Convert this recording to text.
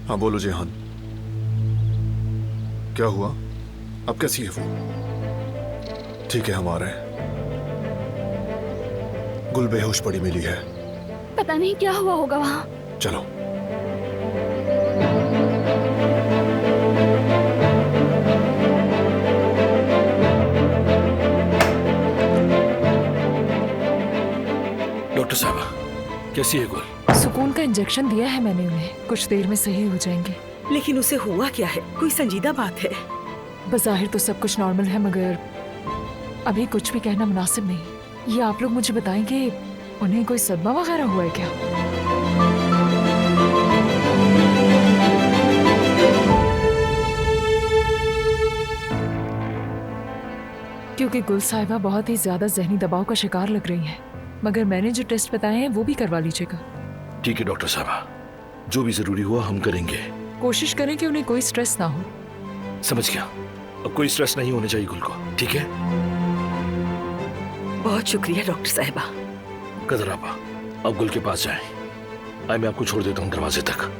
हाँ बोलो जेहान, क्या हुआ? अब कैसी है वो? ठीक है, हम आ रहे हैं। गुल बेहोश पड़ी मिली है। पता नहीं क्या हुआ होगा वहाँ। चलो। डॉक्टर साहब, कैसी है गुल? सुकून का इंजेक्शन दिया है मैंने उन्हें, कुछ देर में सही हो जाएंगे। लेकिन उसे हुआ क्या है? कोई संजीदा बात है? बज़ाहिर तो सब कुछ नॉर्मल है, मगर अभी कुछ भी कहना मुनासिब नहीं। ये आप लोग मुझे बताएंगे, उन्हें कोई सदमा वगैरह हुआ है क्या? क्योंकि गुल साहिबा बहुत ही ज्यादा जहनी दबाव का शिकार लग रही हैं। मगर मैंने जो टेस्ट बताए हैं वो भी करवा लीजिएगा। ठीक है डॉक्टर साहबा, जो भी जरूरी हुआ हम करेंगे। कोशिश करें कि उन्हें कोई स्ट्रेस ना हो। समझ गया। अब कोई स्ट्रेस नहीं होने चाहिए गुल को, ठीक है? बहुत शुक्रिया डॉक्टर साहिबा। कदर आपा, अब गुल के पास जाएं। आए, मैं आपको छोड़ देता हूँ दरवाजे तक।